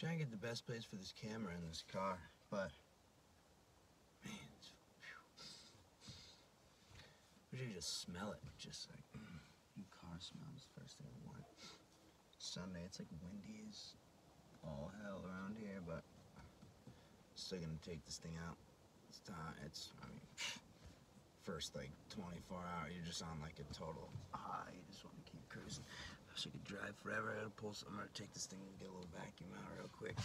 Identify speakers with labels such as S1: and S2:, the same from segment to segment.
S1: Trying to get the best place for this camera in this car, but man, wish you could just smell it. Just like car smells. First thing I want. Sunday, it's like windy as all hell around here, but still gonna take this thing out. It's time. I mean, first like 24 hours, you're just on like a total high. You just want to keep cruising. I wish I could drive forever. I'm gonna take this thing and get a little vacuum out real quick.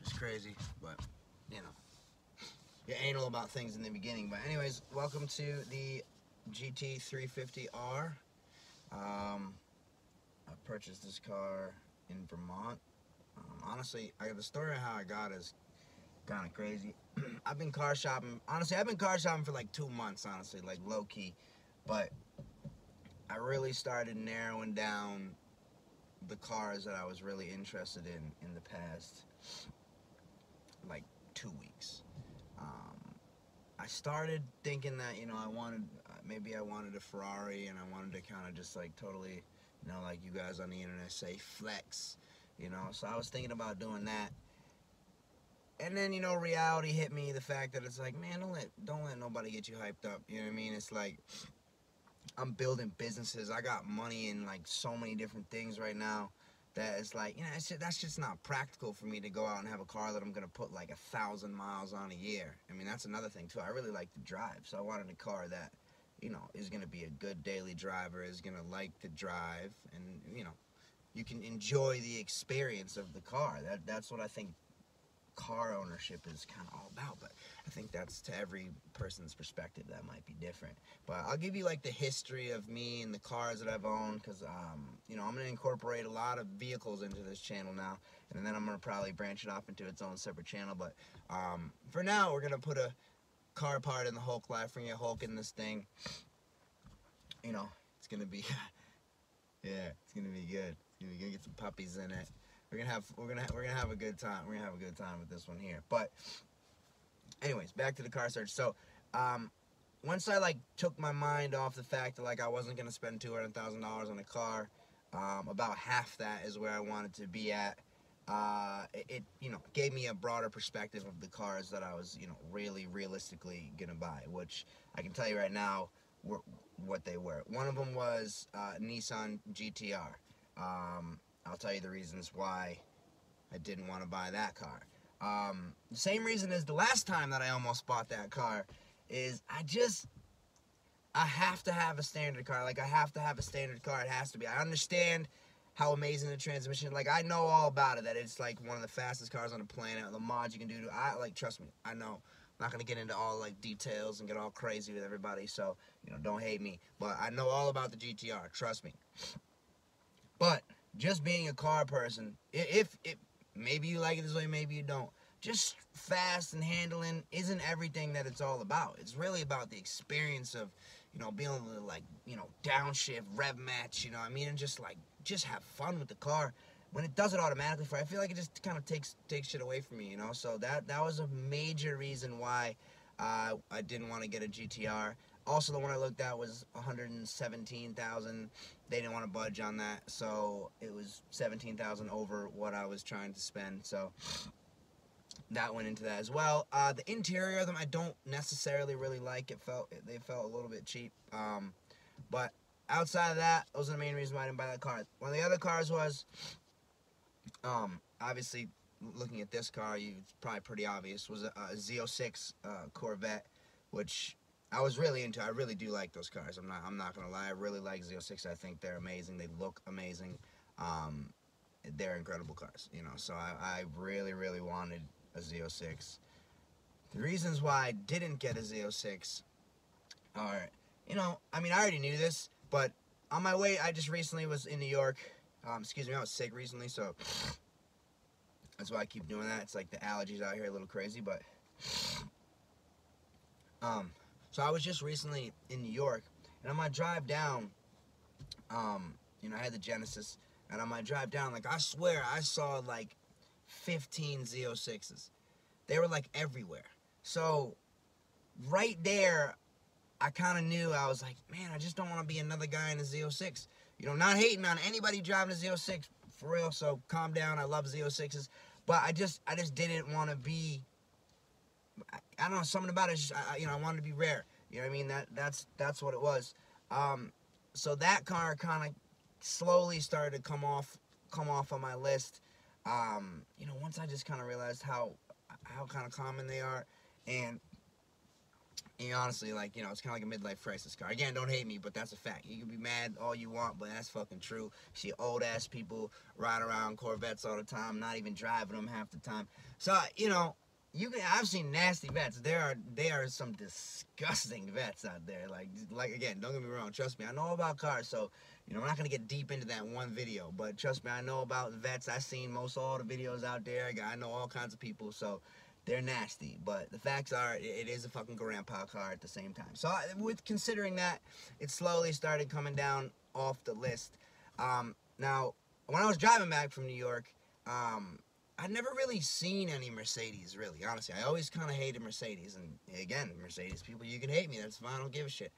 S1: It's crazy, but you know, you're anal about things in the beginning. But anyways, welcome to the GT 350R. I purchased this car in Vermont. Honestly, the story of how I got is kind of crazy. I've been car shopping. Honestly, I've been car shopping for like 2 months, honestly, like low key. But I really started narrowing down the cars that I was really interested in the past like 2 weeks. I started thinking that, you know, maybe I wanted a Ferrari, and I wanted to kind of just like totally, you know, like you guys on the internet say, flex, you know. So I was thinking about doing that. And then, you know, reality hit me, the fact that it's like, man, don't let nobody get you hyped up. You know what I mean? It's like, I'm building businesses. I got money in like so many different things right now that it's like, you know, that's just not practical for me to go out and have a car that I'm gonna put like 1,000 miles on a year. I mean, that's another thing too. I really like to drive, so I wanted a car that, you know, is gonna be a good daily driver, is gonna like to drive, and you know, you can enjoy the experience of the car. That's what I think car ownership is kind of all about. But I think that's, to every person's perspective, that might be different. But I'll give you like the history of me and the cars that I've owned, because you know, I'm going to incorporate a lot of vehicles into this channel now, and then I'm going to probably branch it off into its own separate channel. But for now, we're going to put a car part in the Hulk life, bring a Hulk in this thing. You know, it's going to be yeah, it's going to be good. We're going to get some puppies in it. We're gonna have a good time. We're gonna have a good time with this one here. But anyways, back to the car search. So once I like took my mind off the fact that like I wasn't gonna spend $200,000 on a car, about half that is where I wanted to be at. It you know, gave me a broader perspective of the cars that I was, you know, really realistically gonna buy, which I can tell you right now were what they were. One of them was Nissan GTR. I'll tell you the reasons why I didn't want to buy that car. The same reason as the last time that I almost bought that car is I have to have a standard car. Like, I have to have a standard car. It has to be. I understand how amazing the transmission, like, I know all about it, that it's like one of the fastest cars on the planet, the mods you can do. Trust me, I know. I'm not going to get into all like details and get all crazy with everybody, so, you know, don't hate me. But I know all about the GTR, trust me. But just being a car person, if maybe you like it this way, maybe you don't, just fast and handling isn't everything that it's all about. It's really about the experience of, you know, being able to, like, you know, downshift, rev match, you know what I mean, and just have fun with the car. When it does it automatically for you, I feel like it just kind of takes shit away from me, you know. So that was a major reason why I didn't want to get a GTR. Also, the one I looked at was $117,000. They didn't want to budge on that, so it was $17,000 over what I was trying to spend. So that went into that as well. The interior of them, I don't necessarily really like. They felt a little bit cheap. But outside of that, those are the main reasons why I didn't buy that car. One of the other cars was, obviously, looking at this car, it's probably pretty obvious, was a Z06 Corvette, which I was really into. I really do like those cars. I'm not gonna lie. I really like Z06. I think they're amazing. They look amazing. They're incredible cars, you know. So I really, really wanted a Z06. The reasons why I didn't get a Z06 are, you know, I mean, I already knew this, but on my way, I just recently was in New York. Excuse me, I was sick recently, so that's why I keep doing that. It's like the allergies out here are a little crazy, but so I was just recently in New York, and on my drive down, you know, I had the Genesis, and on my drive down, like, I swear I saw like 15 Z06s. They were like everywhere. So right there, I kind of knew. I was like, man, I just don't want to be another guy in a Z06. You know, not hating on anybody driving a Z06. for real. So calm down. I love Z06s, but I just didn't want to be. I don't know, something about it. Just, I wanted to be rare. You know what I mean? That's what it was. So that car kind of slowly started to come off on my list. Once I just kind of realized how kind of common they are, and honestly, like, it's kind of like a midlife crisis car. Again, don't hate me, but that's a fact. You can be mad all you want, but that's fucking true. See old ass people ride around Corvettes all the time, not even driving them half the time. So I've seen nasty vets. There are some disgusting vets out there. Like again, don't get me wrong. Trust me, I know about cars, so we're not gonna get deep into that one video. But trust me, I know about vets. I've seen most all the videos out there. I know all kinds of people, so they're nasty. But the facts are, it is a fucking grandpa car at the same time. So with considering that, it slowly started coming down off the list. Now, when I was driving back from New York, I'd never really seen any Mercedes, really, honestly. I always kind of hated Mercedes. And again, Mercedes people, you can hate me. That's fine. I don't give a shit.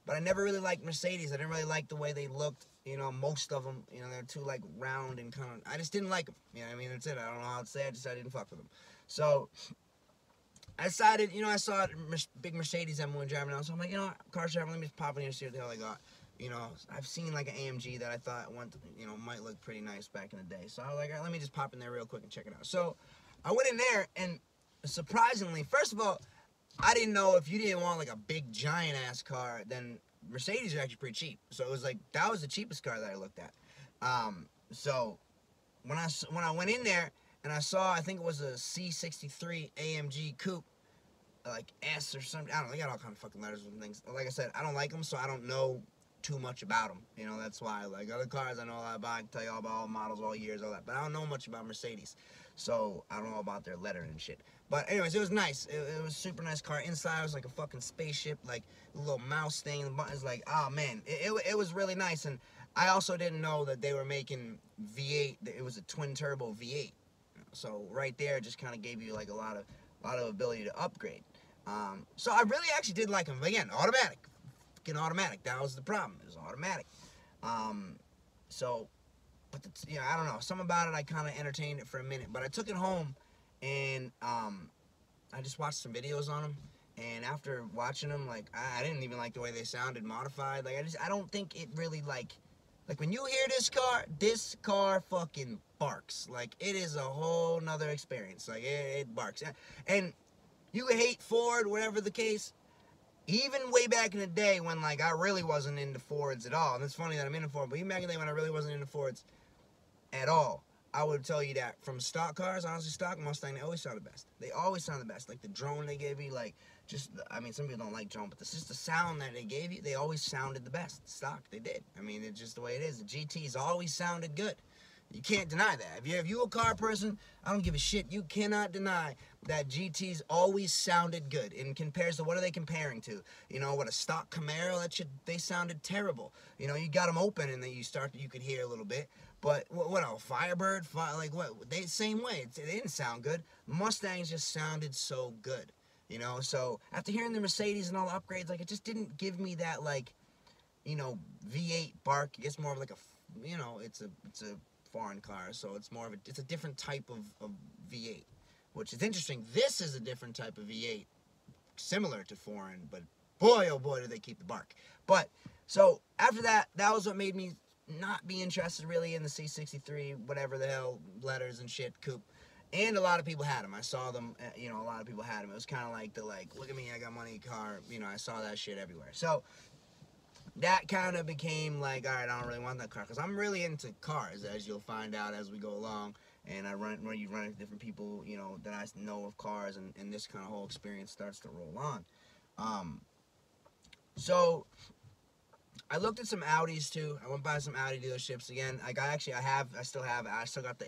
S1: But I never really liked Mercedes. I didn't really like the way they looked. Most of them, they're too, like, round and kind of... I just didn't like them. You know what I mean? That's it. I don't know how to say it. I didn't fuck with them. So I decided, I saw a big Mercedes M1 driving around. So I'm like, car shopping, let me just pop in here and see what the hell I got. I've seen like an AMG that I thought might look pretty nice back in the day. So I was like, all right, let me just pop in there real quick and check it out. So I went in there, and surprisingly, first of all, I didn't know if you didn't want like a big giant ass car, then Mercedes are actually pretty cheap. So it was like, that was the cheapest car that I looked at. So when I went in there and I saw, I think it was a C63 AMG coupe, like S or something. I don't know. They got all kinds of fucking letters and things. Like I said, I don't like them, so I don't know too much about them. That's why. Like other cars, I know a lot about. I can tell you all about all models, all years, all that. But I don't know much about Mercedes, so I don't know about their lettering and shit. But anyways, it was nice. It was a super nice car. Inside, it was like a fucking spaceship, like a little mouse thing. And the buttons, like, oh man, it was really nice. And I also didn't know that they were making V8. It was a twin turbo V8. So right there, just kind of gave you like a lot of ability to upgrade. So I really actually did like them. But again, automatic. Fucking automatic. That was the problem. It was automatic. I don't know. Something about it, I kind of entertained it for a minute. But I took it home, and I just watched some videos on them. And after watching them, like, I didn't even like the way they sounded modified. Like, I don't think it really, like when you hear this car fucking barks. Like, it is a whole nother experience. Like, it barks. And you hate Ford, whatever the case. Even way back in the day when, like, I really wasn't into Fords at all. And it's funny that I'm into Ford, but even back in the day when I really wasn't into Fords at all, I would tell you that from stock cars, honestly, stock Mustang, they always sound the best. They always sound the best. Like, the drone they gave you, like, some people don't like drone, but just the sound that they gave you, they always sounded the best. Stock, they did. I mean, it's just the way it is. The GTs always sounded good. You can't deny that. If you're a car person, I don't give a shit. You cannot deny that GTs always sounded good in comparison to what are they comparing to? What a stock Camaro, they sounded terrible. You got them open and then you could hear a little bit. But what else? Firebird, same way. They didn't sound good. Mustangs just sounded so good. So after hearing the Mercedes and all the upgrades, like, it just didn't give me that, like, V8 bark. It's more of like it's a foreign car, so it's a different type of V8, which is interesting. This is a different type of V8, similar to foreign, but boy, oh boy, do they keep the bark. But, so, after that was what made me not be interested really in the C63, whatever the hell, letters and shit, coupe. And a lot of people had them. I saw them, a lot of people had them. It was kind of like look at me, I got money, car, I saw that shit everywhere. So, that kind of became like, all right, I don't really want that car, because I'm really into cars, as you'll find out as we go along, and you run into different people, that I know of cars, and this kind of whole experience starts to roll on. So, I looked at some Audis too. I went by some Audi dealerships again. Like, I still got the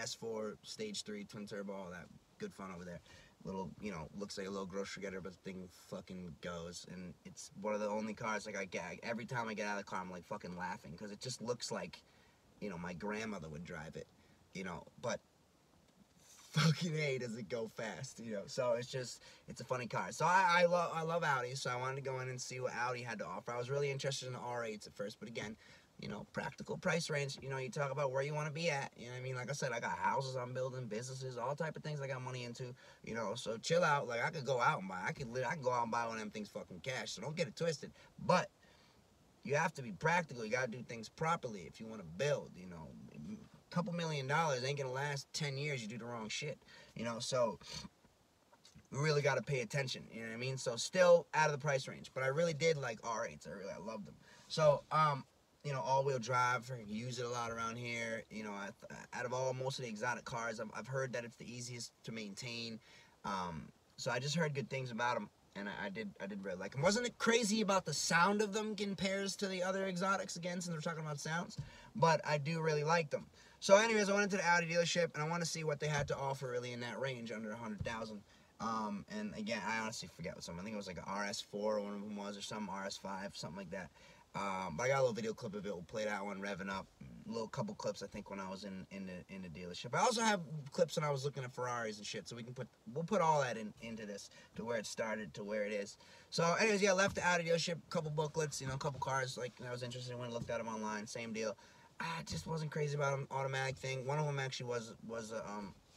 S1: S4 Stage 3 twin turbo, all that good fun over there. Little, looks like a little grocery getter, but the thing fucking goes. And it's one of the only cars, like, I gag. Every time I get out of the car, I'm, like, fucking laughing. Because it just looks like, my grandmother would drive it. But fucking A, does it go fast, So it's a funny car. So I love Audi, so I wanted to go in and see what Audi had to offer. I was really interested in the R8s at first, but again, you know, practical price range. You know, you talk about where you want to be at. You know what I mean? Like I said, I got houses I'm building, businesses, all type of things I got money into. You know, so chill out. Like, I could go out and buy. I can go out and buy one of them things fucking cash. So don't get it twisted. But you have to be practical. You got to do things properly if you want to build. You know, a couple $1 million ain't going to last 10 years. You do the wrong shit. You know, so we really got to pay attention. You know what I mean? So still out of the price range. But I really did like R8s. I loved them. So, you know, all-wheel drive, use it a lot around here. You know, out of most of the exotic cars, I've heard that it's the easiest to maintain. So I just heard good things about them, and I did really like them. Wasn't it crazy about the sound of them compares to the other exotics, again, since we're talking about sounds? But I do really like them. So anyways, I went into the Audi dealership, and I want to see what they had to offer really in that range, under 100,000. And again, I honestly forget what some. I think it was like an RS4, one of them was, or some RS5, something like that. But I got a little video clip of it. We'll play that one, revving up. A little couple clips, I think, when I was in the dealership. I also have clips when I was looking at Ferraris and shit, so we'll put all that into this, to where it started to where it is. So, anyways, yeah, left the Audi dealership, couple booklets, you know, a couple cars like I was interested in, when I looked at them online, same deal. I just wasn't crazy about them, automatic thing. One of them actually was a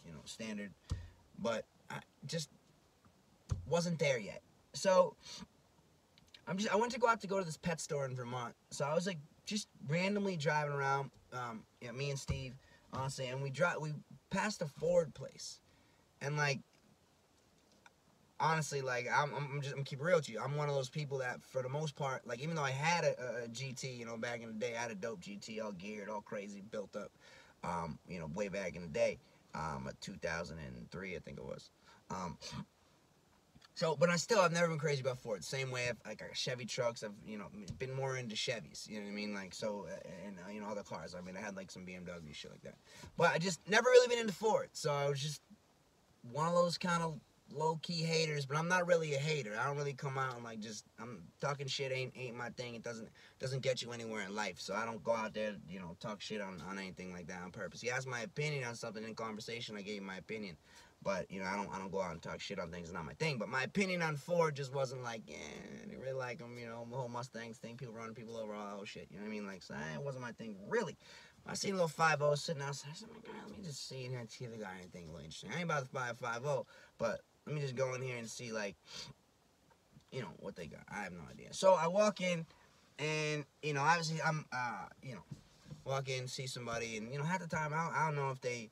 S1: you know, standard, but I just wasn't there yet. So I went to go to this pet store in Vermont. So I was like just randomly driving around, you know, me and Steve, honestly, and we passed a Ford place, and like, honestly, like, I'm keeping real with you. I'm one of those people that, for the most part, like, even though I had a GT, you know, back in the day, I had a dope GT, all geared, all crazy, built up, you know, way back in the day, 2003, I think it was. So, but I've never been crazy about Ford. Same way, like, Chevy trucks, I've, you know, been more into Chevys, you know what I mean? Like, so, and, you know, other cars. I mean, I had, like, some BMW, shit like that. But I just never really been into Ford. So I was just one of those kind of low-key haters, but I'm not really a hater. I don't really come out and, like, just, I'm talking shit ain't my thing. It doesn't get you anywhere in life. So I don't go out there, you know, talk shit on anything like that on purpose. You asked my opinion on something in conversation, I gave you my opinion. But, you know, I don't go out and talk shit on things. It's not my thing. But my opinion on Ford just wasn't like, yeah, I didn't really like them, you know, the whole Mustangs thing, people running people over, all that whole shit. You know what I mean? Like, so it wasn't my thing, really. I seen a little 5.0 sitting outside. I said, my God, let me just see in here and see if they got anything really interesting. I ain't about to buy a 5.0, but let me just go in here and see, like, you know, what they got. I have no idea. So I walk in, and, you know, obviously I'm, you know, walk in, see somebody, and, you know, half the time, I don't know if they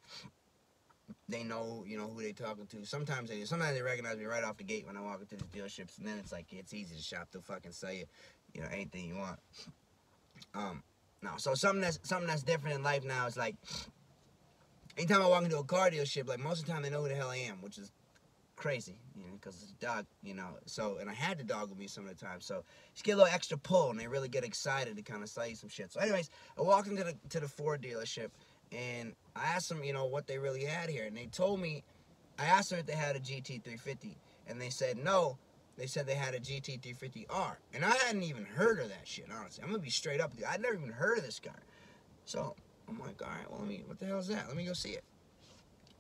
S1: know, you know, who they talking to. Sometimes they recognize me right off the gate when I walk into the dealerships, and then it's like, it's easy to shop. They'll fucking sell you, you know, anything you want. No, so something that's different in life now is like, anytime I walk into a car dealership, like, most of the time they know who the hell I am, which is crazy, you know, because it's a dog, you know. So, and I had the dog with me some of the time, so just get a little extra pull, and they really get excited to kind of sell you some shit. So, anyways, I walked into the Ford dealership, and I asked them, you know, what they really had here, and they told me, I asked them if they had a GT350, and they said no. They said they had a GT350R, and I hadn't even heard of that shit, honestly. I'm gonna be straight up with you. I'd never even heard of this car. So I'm like, all right, well, what the hell is that? Let me go see it.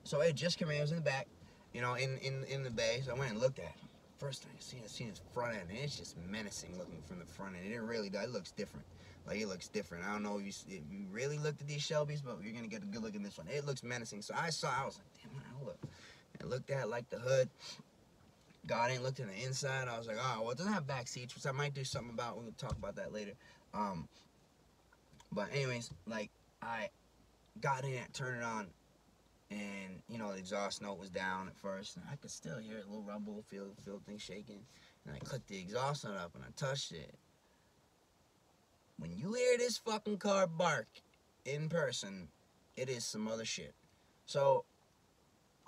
S1: So it just came in. It was in the back, you know, in the bay. So I went and looked at it. First time I seen its front end, and it's just menacing looking from the front end. It really does. It looks different. Like, it looks different. I don't know if you really looked at these Shelbys, but you're gonna get a good look at this one. It looks menacing. So I was like, damn, hold up. And looked at, like, the hood. Got in, looked in the inside. I was like, oh, well, it doesn't have back seats, which I might do something about. We'll talk about that later. But anyways, like, I got in it, turned it on, and, you know, the exhaust note was down at first, and I could still hear it, a little rumble, feel things shaking. And I clicked the exhaust note up, and I touched it. When you hear this fucking car bark in person, it is some other shit. So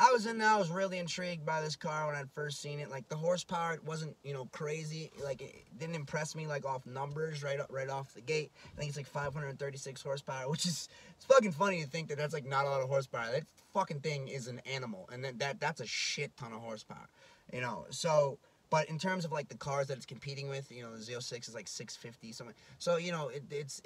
S1: I was really intrigued by this car when I'd first seen it. Like, the horsepower wasn't, you know, crazy. Like, it didn't impress me, like, off numbers right off the gate. I think it's like 536 horsepower, which is, it's fucking funny to think that that's, like, not a lot of horsepower. That fucking thing is an animal, and that's a shit ton of horsepower, you know. So, but in terms of, like, the cars that it's competing with, you know, the Z06 is like 650 something. So, you know, it's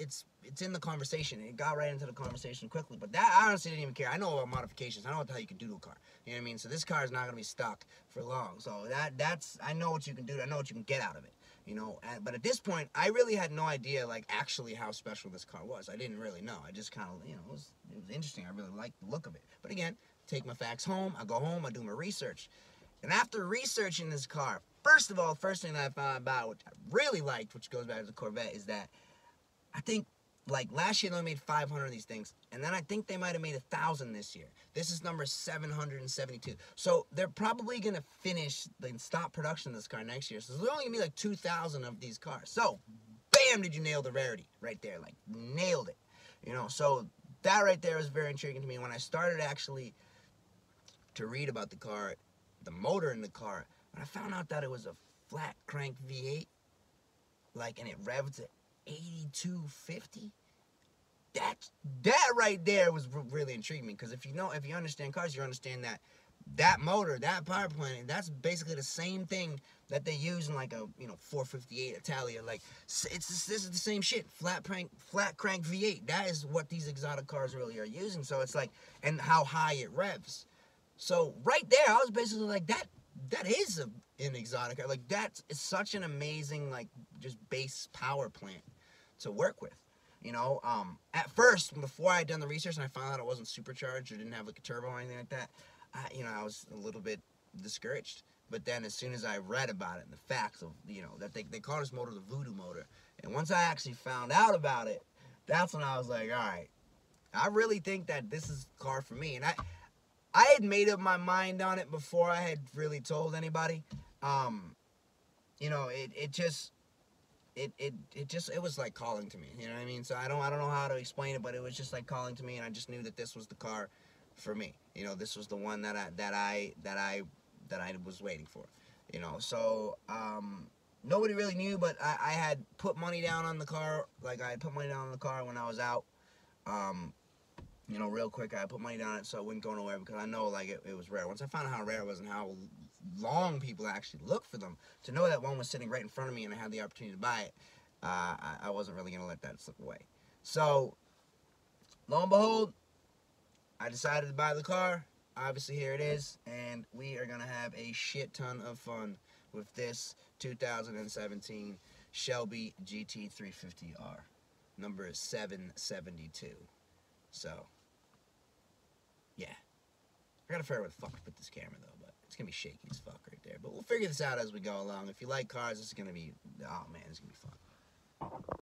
S1: in the conversation. It got right into the conversation quickly. But that, I honestly didn't even care. I know about modifications. I know what the hell you can do to a car. You know what I mean? So this car is not going to be stuck for long. So that's, I know what you can do. I know what you can get out of it. you know. But at this point, I really had no idea, like, actually how special this car was. I didn't really know. I just kind of, you know, it was interesting. I really liked the look of it. But again, take my facts home. I go home. I do my research. And after researching this car, first of all, first thing that I found about, which I really liked, which goes back to the Corvette, is that I think, like, last year they only made 500 of these things, and then I think they might have made 1,000 this year. This is number 772. So they're probably going to finish, like, stop production of this car next year. So there's only going to be like 2,000 of these cars. So, bam, did you nail the rarity right there. Like, nailed it. You know, so that right there was very intriguing to me. When I started actually to read about the car, the motor in the car, when I found out that it was a flat crank V8, like, and it revved to 8250, that right there was really intriguing me, because if you understand cars, you understand that motor, that power plant, that's basically the same thing that they use in, like, a 458 Italia. Like, this is the same shit. Flat crank V8. That is what these exotic cars really are using. So it's like, and how high it revs. So right there, I was basically like, that is an exotic car. Like, that is such an amazing, like, just base power plant to work with. You know, at first, before I had done the research and I found out it wasn't supercharged or didn't have, like, a turbo or anything like that, I was a little bit discouraged. But then as soon as I read about it and the facts of, that they call this motor the voodoo motor, and once I actually found out about it, that's when I was like, all right, I really think that this is the car for me. And I had made up my mind on it before I had really told anybody. It was like calling to me, you know what I mean? So I don't know how to explain it, but it was just like calling to me, and I just knew that this was the car for me. You know, this was the one that I was waiting for. You know, so nobody really knew, but I had put money down on the car. Like, I had put money down on the car when I was out. Real quick, I put money down on it so it wouldn't go nowhere, because I know, like, it was rare. Once I found out how rare it was and how long people actually look for them, to know that one was sitting right in front of me and I had the opportunity to buy it, I wasn't really going to let that slip away. So, lo and behold, I decided to buy the car. Obviously, here it is, and we are going to have a shit ton of fun with this 2017 Shelby GT 350R. Number 772. So, yeah. I gotta figure out where the fuck to put this camera, though, but it's gonna be shaky as fuck right there. But we'll figure this out as we go along. If you like cars, this is gonna be, oh man, it's gonna be fun.